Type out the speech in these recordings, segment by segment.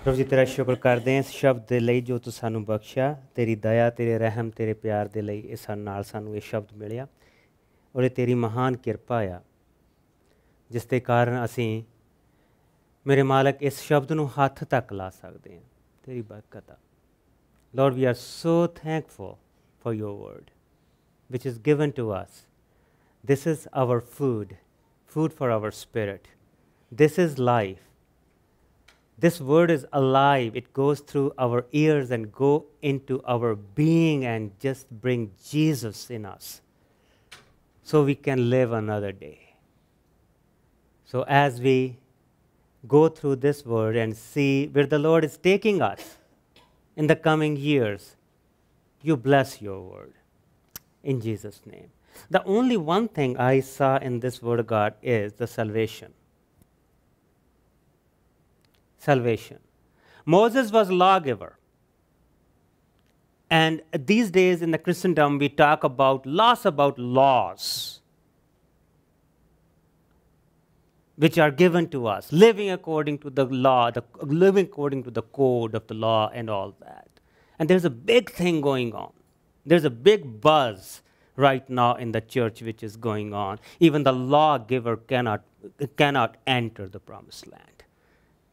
प्रभु जी तेरा शुक्र करते हैं इस शब्द के लिए जो तू सानू बख्शा, तेरी दया, तेरे रहम, तेरे प्यार के लिए इस नाल सानू ये शब्द मिलिया और ये तेरी महान किरपा आ जिसके कारण असी मेरे मालक इस शब्द नू हथ तक ला सकते हैं। तेरी बरकत। Lord, we are so thankful for your word which is given to us. This is our food, food for our spirit. This is life. This word is alive. It goes through our ears and go into our being and just bring Jesus in us so we can live another day. So as we go through this word and see where the Lord is taking us in the coming years, you bless your word in Jesus' name. The only one thing I saw in this word of God is the salvation. Salvation. Moses was lawgiver. And these days in the Christendom, we talk about laws which are given to us, living according to the law, living according to the code of the law and all that. And there's a big thing going on. There's a big buzz right now in the church which is going on. Even the lawgiver cannot enter the promised land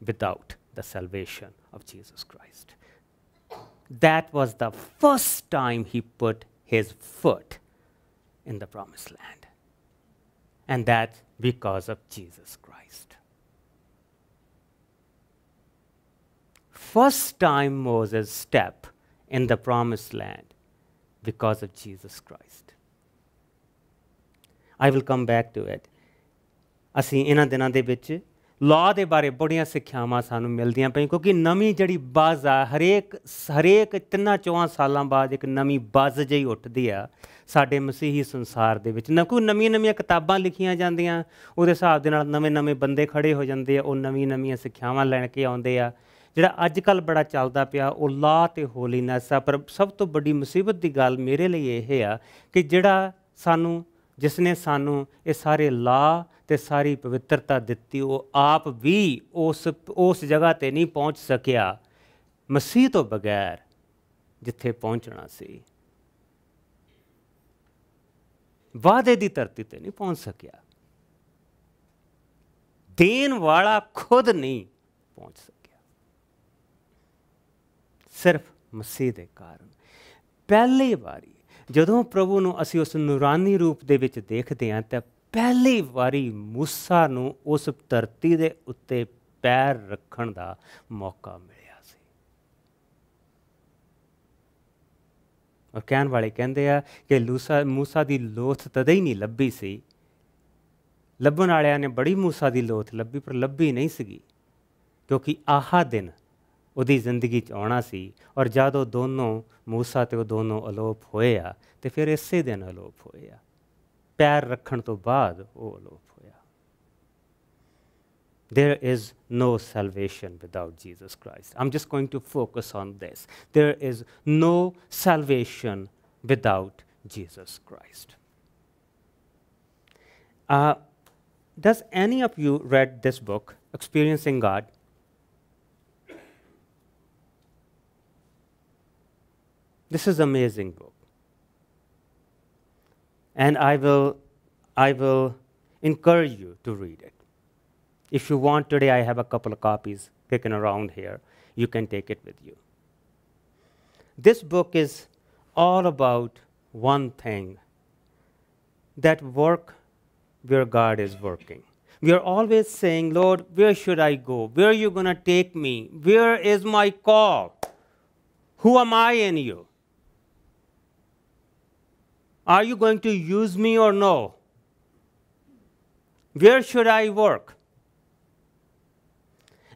without the salvation of Jesus Christ. That was the first time he put his foot in the promised land. And that's because of Jesus Christ. First time Moses stepped in the promised land because of Jesus Christ. I will come back to it. ਅਸੀਂ ਇਹਨਾਂ ਦਿਨਾਂ ਦੇ ਵਿੱਚ law ਦੇ ਬਾਰੇ ਬੜੀਆਂ ਸਿੱਖਿਆਵਾਂ ਸਾਨੂੰ ਮਿਲਦੀਆਂ ਪਈਆਂ ਕਿਉਂਕਿ ਨਵੀਂ ਜਿਹੜੀ ਬੱਜ਼ ਆ ਹਰੇਕ 3-4 ਸਾਲਾਂ ਬਾਅਦ ਇੱਕ ਨਵੀਂ ਬੱਜ਼ ਜਿਹੀ ਉੱਠਦੀ ਆ ਸਾਡੇ ਮਸੀਹੀ ਸੰਸਾਰ ਦੇ ਵਿੱਚ। ਨਾ ਕੋਈ ਨਵੀਆਂ ਕਿਤਾਬਾਂ ਲਿਖੀਆਂ ਜਾਂਦੀਆਂ ਉਹਦੇ ਹਿਸਾਬ ਦੇ ਨਾਲ ਨਵੇਂ ਬੰਦੇ ਖੜੇ ਹੋ ਜਾਂਦੇ ਆ, ਉਹ ਨਵੀਆਂ ਸਿੱਖਿਆਵਾਂ ਲੈਣ ਕੇ ਆਉਂਦੇ ਆ। ਜਿਹੜਾ ਅੱਜ ਕੱਲ੍ਹ ਬੜਾ ਚੱਲਦਾ ਪਿਆ ਉਹ ਲਾਅ ਅਤੇ ਹੋਲੀਨੈਸ ਆ। ਪਰ ਸਭ ਤੋਂ ਵੱਡੀ ਮੁਸੀਬਤ ਦੀ ਗੱਲ ਮੇਰੇ ਲਈ ਇਹ ਆ ਕਿ ਜਿਹੜਾ ਜਿਸਨੇ ਸਾਨੂੰ ਇਹ ਸਾਰੇ ਲਾਅ ਤੇ ਸਾਰੀ ਪਵਿੱਤਰਤਾ ਦਿੱਤੀ ਉਹ ਆਪ ਵੀ ਉਸ ਜਗ੍ਹਾ 'ਤੇ ਨਹੀਂ ਪਹੁੰਚ ਸਕਿਆ ਮਸੀਹ ਤੋਂ ਬਗੈਰ ਜਿੱਥੇ ਪਹੁੰਚਣਾ ਸੀ। ਵਾਅਦੇ ਦੀ ਧਰਤੀ 'ਤੇ ਨਹੀਂ ਪਹੁੰਚ ਸਕਿਆ। ਦੇਣ ਵਾਲਾ ਖੁਦ ਨਹੀਂ ਪਹੁੰਚ ਸਕਿਆ ਸਿਰਫ ਮਸੀਹ ਦੇ ਕਾਰਨ। ਪਹਿਲੀ ਵਾਰੀ ਜਦੋਂ ਪ੍ਰਭੂ ਨੂੰ ਅਸੀਂ ਉਸ ਨੂਰਾਨੀ ਰੂਪ ਦੇ ਵਿੱਚ ਦੇਖਦੇ ਹਾਂ ਤਾਂ ਪਹਿਲੀ ਵਾਰੀ ਮੂਸਾ ਨੂੰ ਉਸ ਧਰਤੀ ਦੇ ਉੱਤੇ ਪੈਰ ਰੱਖਣ ਦਾ ਮੌਕਾ ਮਿਲਿਆ ਸੀ। ਔਰ ਕਹਿਣ ਵਾਲੇ ਕਹਿੰਦੇ ਆ ਕਿ ਮੂਸਾ ਦੀ ਲੋਥ ਤਦੇ ਹੀ ਨਹੀਂ ਲੱਭੀ ਸੀ। ਲੱਭਣ ਵਾਲਿਆਂ ਨੇ ਬੜੀ ਮੂਸਾ ਦੀ ਲੋਥ ਲੱਭੀ ਪਰ ਲੱਭੀ ਨਹੀਂ ਸੀਗੀ ਕਿਉਂਕਿ ਆਹ ਦਿਨ ਉਹਦੀ ਜ਼ਿੰਦਗੀ 'ਚ ਆਉਣਾ ਸੀ। ਔਰ ਜਦ ਉਹ ਦੋਨੋਂ ਮੂਸਾ ਅਤੇ ਉਹ ਦੋਨੋਂ ਅਲੋਪ ਹੋਏ ਆ ਅਤੇ ਫਿਰ ਇਸੇ ਦਿਨ ਅਲੋਪ ਹੋਏ ਆ। ਪੈਰ ਰੱਖਣ ਤੋਂ ਬਾਅਦ ਉਹ ਅਲੋਪ ਹੋਇਆ। There is no salvation without Jesus Christ. I'm just going to focus on this. There is no salvation without Jesus Christ. Does any of you read this book, Experiencing God? This is an amazing book. And I will encourage you to read it. If you want today, I have a couple of copies kicking around here. You can take it with you. This book is all about one thing, that work where God is working. We are always saying, Lord, where should I go? Where are you going to take me? Where is my call? Who am I in you? Are you going to use me or no? Where should I work?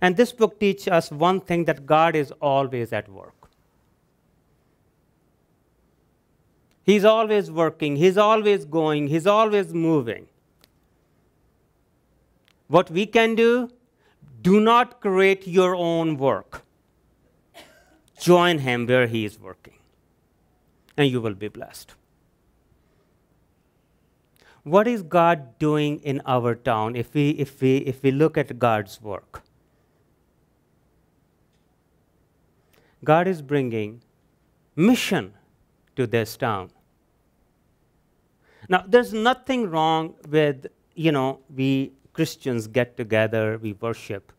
And this book teaches us one thing, that God is always at work. He's always working. He's always going. He's always moving. What we can do, do not create your own work. Join him where he is working, and you will be blessed. What is God doing in our town if we look at God's work? God is bringing mission to this town. Now, there's nothing wrong with, we Christians get together, we worship,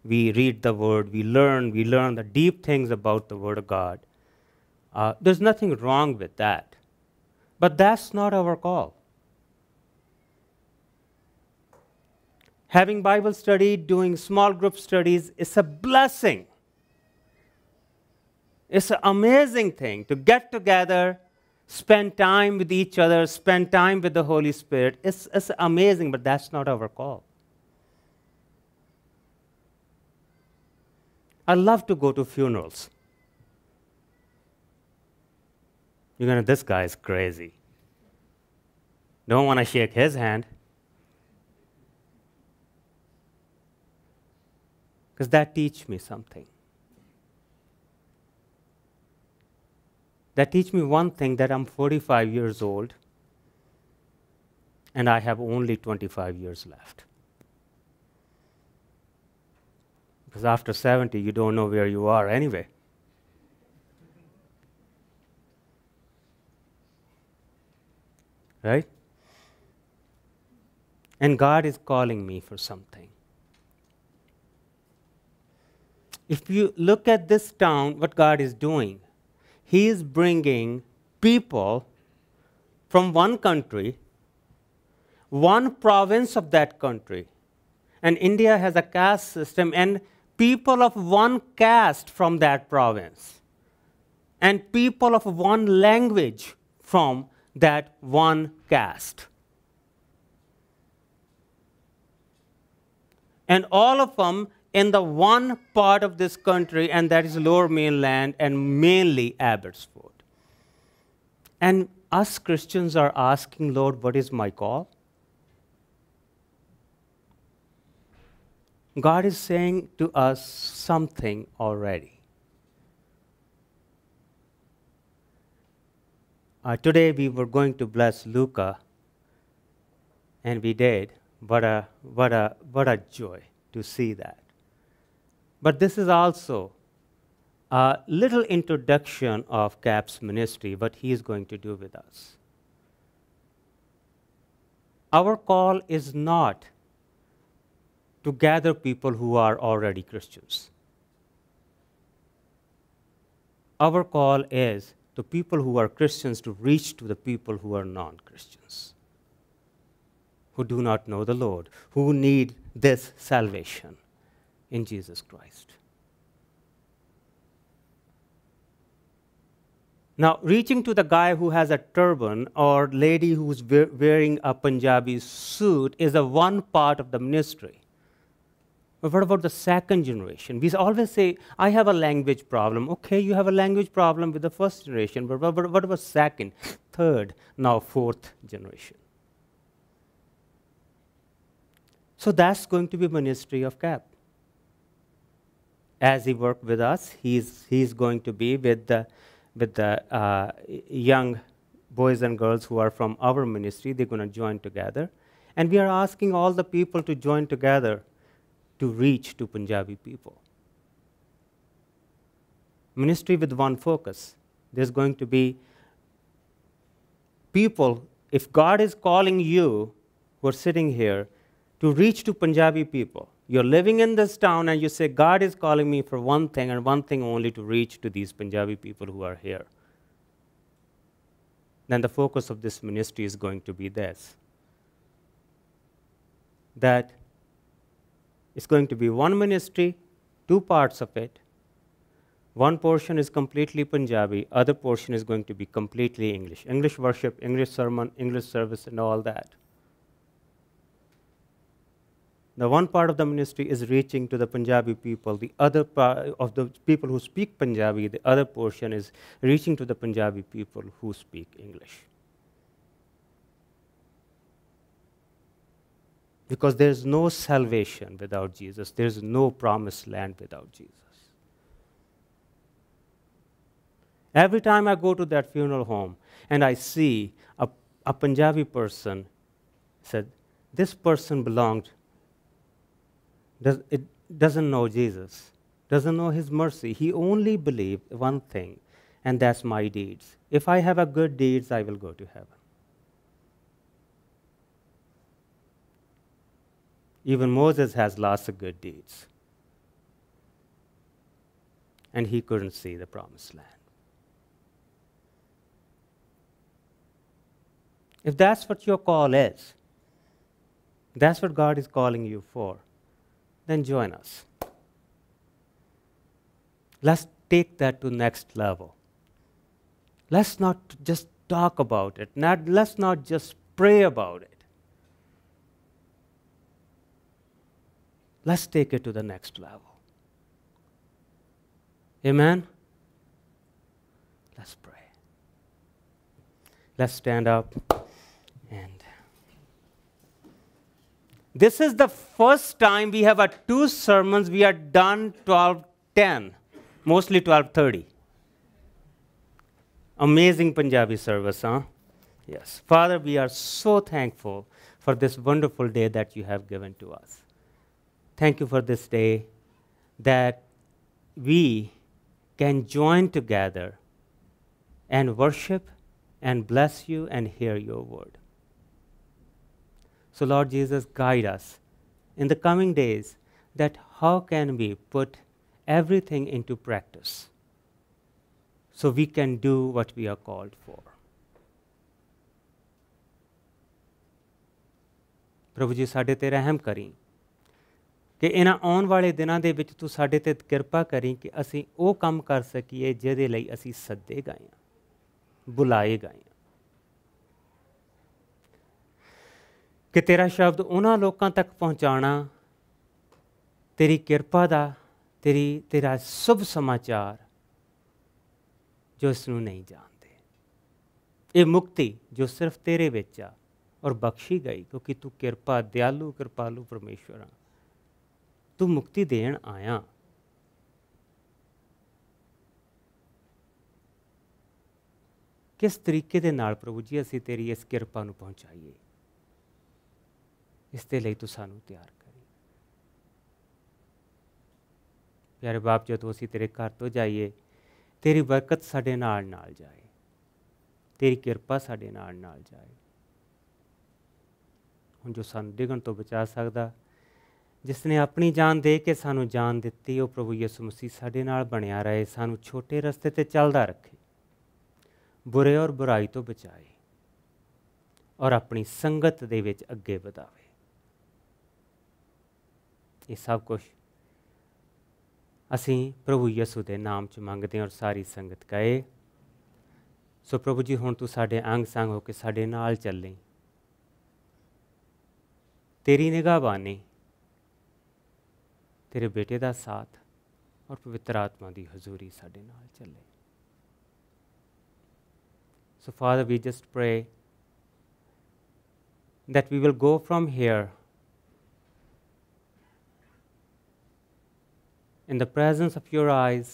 we read the Word, we learn the deep things about the Word of God. There's nothing wrong with that. But that's not our call. Having Bible study, doing small group studies is a blessing. It's an amazing thing to get together, spend time with each other, spend time with the Holy Spirit. It's amazing, but that's not our call. I love to go to funerals. You're going to, this guy is crazy. Don't want to shake his hand. Because that teaches me something. That teaches me one thing, that I'm 45 years old and I have only 25 years left. Because after 70, you don't know where you are anyway. Right? And God is calling me for something. If you look at this town, what God is doing, He is bringing people from one country, one province of that country. And India has a caste system, and people of one caste from that province, and people of one language from that one caste. And all of them in the one part of this country, and that is Lower Mainland and mainly Abbotsford. And us Christians are asking, Lord, what is my call? God is saying to us something already. Today we were going to bless Luca, and we did. What a joy to see that. But this is also a little introduction of CAP's ministry, what he is going to do with us. Our call is not to gather people who are already Christians. Our call is to people who are Christians to reach to the people who are non-Christians, who do not know the Lord, who need this salvation in Jesus Christ. Now, reaching to the guy who has a turban or lady who's wearing a Punjabi suit is a one part of the ministry. But what about the second generation? We always say, I have a language problem. Okay, you have a language problem with the first generation, but what about second, third, now fourth generation? So that's going to be ministry of CAP. As he worked with us, he's going to be with the young boys and girls who are from our ministry. They're going to join together. And we are asking all the people to join together to reach to Punjabi people. Ministry with one focus. There's going to be people, if God is calling you who are sitting here to reach to Punjabi people, you're living in this town and you say, God is calling me for one thing and one thing only, to reach to these Punjabi people who are here. Then the focus of this ministry is going to be this. That it's going to be one ministry, two parts of it. One portion is completely Punjabi, other portion is going to be completely English. English worship, English sermon, English service, and all that. The one part of the ministry is reaching to the Punjabi people. The other part of the people who speak Punjabi, the other portion is reaching to the Punjabi people who speak English. Because there's no salvation without Jesus. There's no promised land without Jesus. Every time I go to that funeral home and I see a Punjabi person, said, this person doesn't know Jesus, doesn't know his mercy. He only believes one thing, and that's my deeds. If I have a good deeds, I will go to heaven. Even Moses has lots of good deeds, and he couldn't see the promised land. If that's what your call is, that's what God is calling you for, then join us. Let's take that to next level. Let's not just talk about it. Let's not just pray about it. Let's take it to the next level. Amen? Let's pray. Let's stand up. And this is the first time we have 2 sermons. We are done 12:10, mostly 12:30. Amazing Punjabi service, huh? Yes. Father, we are so thankful for this wonderful day that you have given to us. Thank you for this day that we can join together and worship and bless you and hear your word. So, Lord Jesus, guide us in the coming days that how can we put everything into practice so we can do what we are called for. ਪ੍ਰਭੂ ਜੀ ਸਾਡੇ ਤੇ ਰਹਿਮ ਕਰੀ ਕਿ ਇਹਨਾਂ ਆਉਣ ਵਾਲੇ ਦਿਨਾਂ ਦੇ ਵਿੱਚ ਤੂੰ ਸਾਡੇ ਤੇ ਕਿਰਪਾ ਕਰੀ ਕਿ ਅਸੀਂ ਉਹ ਕੰਮ ਕਰ ਸਕੀਏ ਜਿਹਦੇ ਲਈ ਅਸੀਂ ਸੱਦੇ ਗਏ ਹਾਂ, ਬੁਲਾਏ ਗਏ ਹਾਂ। ਕਿ ਤੇਰਾ ਸ਼ਬਦ ਉਹਨਾਂ ਲੋਕਾਂ ਤੱਕ ਪਹੁੰਚਾਉਣਾ, ਤੇਰੀ ਕਿਰਪਾ ਦਾ, ਤੇਰਾ ਸ਼ੁਭ ਸਮਾਚਾਰ ਜੋ ਇਸ ਨੂੰ ਨਹੀਂ ਜਾਣਦੇ। ਇਹ ਮੁਕਤੀ ਜੋ ਸਿਰਫ ਤੇਰੇ ਵਿੱਚ ਆ ਔਰ ਬਖਸ਼ੀ ਗਈ ਕਿਉਂਕਿ ਤੂੰ ਕਿਰਪਾ ਦਿਆਲੂ ਕਿਰਪਾਲੂ ਪਰਮੇਸ਼ਵਰ ਆ। ਤੂੰ ਮੁਕਤੀ ਦੇਣ ਆਇਆ। ਕਿਸ ਤਰੀਕੇ ਦੇ ਨਾਲ ਪ੍ਰਭੂ ਜੀ ਅਸੀਂ ਤੇਰੀ ਇਸ ਕਿਰਪਾ ਨੂੰ ਪਹੁੰਚਾਈਏ, ਇਸ ਦੇ ਲਈ ਤੂੰ ਸਾਨੂੰ ਤਿਆਰ ਕਰੀ। ਪਿਆਰੇ ਬਾਪ, ਜਦੋਂ ਅਸੀਂ ਤੇਰੇ ਘਰ ਤੋਂ ਜਾਈਏ ਤੇਰੀ ਬਰਕਤ ਸਾਡੇ ਨਾਲ ਨਾਲ ਜਾਏ, ਤੇਰੀ ਕਿਰਪਾ ਸਾਡੇ ਨਾਲ ਨਾਲ ਜਾਏ। ਹੁਣ ਜੋ ਸਾਨੂੰ ਡਿੱਗਣ ਤੋਂ ਬਚਾ ਸਕਦਾ, ਜਿਸ ਨੇ ਆਪਣੀ ਜਾਨ ਦੇ ਕੇ ਸਾਨੂੰ ਜਾਨ ਦਿੱਤੀ, ਉਹ ਪ੍ਰਭੂ ਯਿਸੂ ਮਸੀਹ ਸਾਡੇ ਨਾਲ ਬਣਿਆ ਰਹੇ, ਸਾਨੂੰ ਛੋਟੇ ਰਸਤੇ 'ਤੇ ਚੱਲਦਾ ਰੱਖੇ, ਬੁਰੇ ਔਰ ਬੁਰਾਈ ਤੋਂ ਬਚਾਏ ਔਰ ਆਪਣੀ ਸੰਗਤ ਦੇ ਵਿੱਚ ਅੱਗੇ ਵਧਾਵੇ। ਇਹ ਸਭ ਕੁਛ ਅਸੀਂ ਪ੍ਰਭੂ ਯਿਸੂ ਦੇ ਨਾਮ 'ਚ ਮੰਗਦੇ ਹਾਂ ਔਰ ਸਾਰੀ ਸੰਗਤ ਕਹੇ। ਸੋ ਪ੍ਰਭੂ ਜੀ, ਹੁਣ ਤੂੰ ਸਾਡੇ ਅੰਗ ਸੰਗ ਹੋ ਕੇ ਸਾਡੇ ਨਾਲ ਚੱਲੇ। ਤੇਰੀ ਨਿਗਾਹਬਾਨੀ, ਤੇਰੇ ਬੇਟੇ ਦਾ ਸਾਥ ਔਰ ਪਵਿੱਤਰ ਆਤਮਾ ਦੀ ਹਜ਼ੂਰੀ ਸਾਡੇ ਨਾਲ ਚੱਲੇ। So Father, we just pray that we will go from here in the presence of your eyes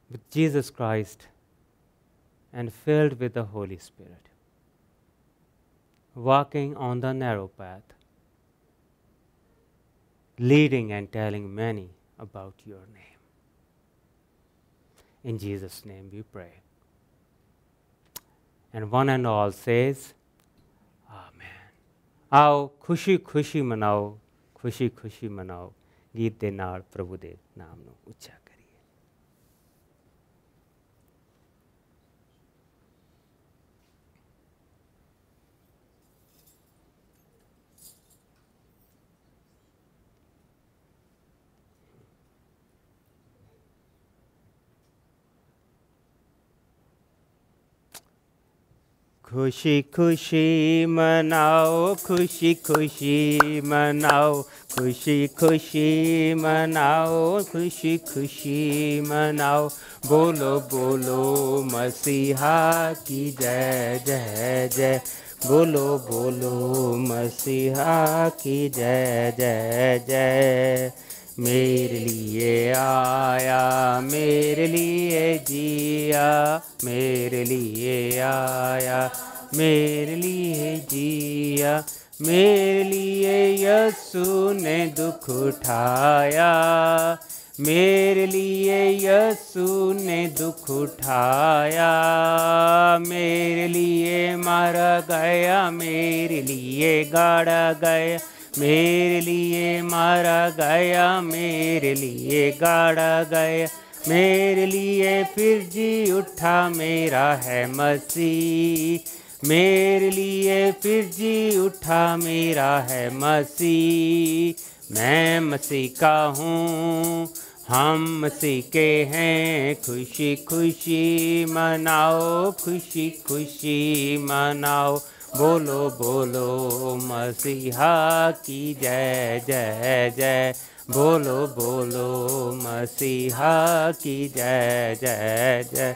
with Jesus Christ and filled with the Holy Spirit, walking on the narrow path, leading and telling many about your name. In Jesus' name we pray. And one and all says, Amen. आओ खुशी खुशी मनाओ, खुशी खुशी मनाओ, गीत दे नाल प्रभु दे नाम नूं उच्चा करिए। खुशी खुशी मनाओ, खुशी खुशी मनाओ, खुशी खुशी मनाओ, खुशी खुशी मनाओ। बोलो बोलो मसीहा की जय जय जय, बोलो बोलो मसीहा की जय जय जय। मेरे लिए आया, मेरे लिए जिया, मेरे लिए आया, मेरे लिए जिया। मेरे लिए यीशु ने दुख उठाया, मेरे लिए यीशु ने दुख उठाया, मेरे लिए मारा गया, मेरे लिए गाड़ा गया, मेरे लिए मारा गया, मेरे लिए गाड़ा गया, मेरे लिए फिर जी उठा मेरा है मसीह, मेरे लिए फिर जी उठा मेरा है मसीह। मैं मसीह का हूँ, हम मसीह के हैं, खुशी खुशी मनाओ, खुशी खुशी मनाओ, बोलो बोलो मसीहा की जय जय जय, बोलो बोलो मसीहा की जय जय जय।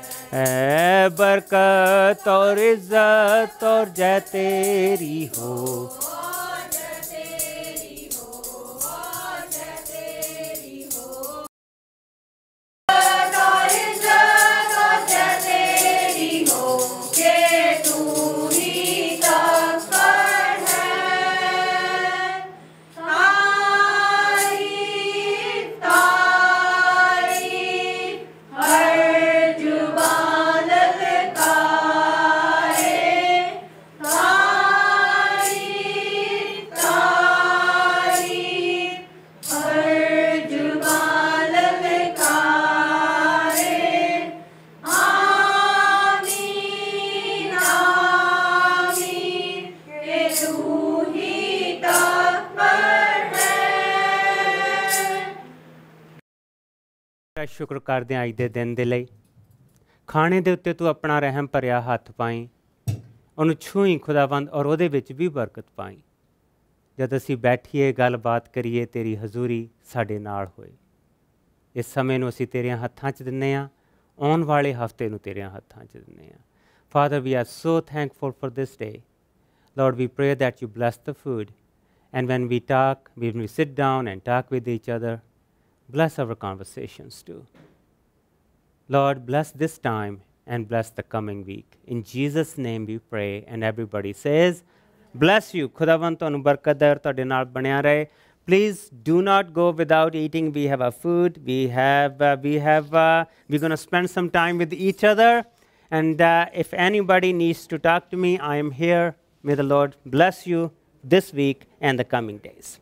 बरकत और इज्जत और जय तेरी हो, शुक्र करते हैं अज के दिन के लिए। खाने के उत्ते तू अपना रहम भरिया हथ पाई, उन्होंने छूई खुदावंद और वो भी बरकत पाई। जब असी बैठिए गलबात करिए तेरी हजूरी साडे नाल होए। इस समय नूं असी तेरे हत्थां च दिन्ने आ, आउण वाले हफ्ते नूं तेरे हत्थां च दिन्ने आ। Father, we are so thankful for this day. Lord, we pray that you bless the food, and when we talk, when we sit down and talk with each other, bless our conversations too. Lord, bless this time and bless the coming week. In Jesus' name we pray, and everybody says, bless you. खुदावंद तुहानू बरकत दे और तुहाडे नाल बनिया रहे. Please do not go without eating. We have our food. We're going to spend some time with each other. And if anybody needs to talk to me, I am here. May the Lord bless you this week and the coming days.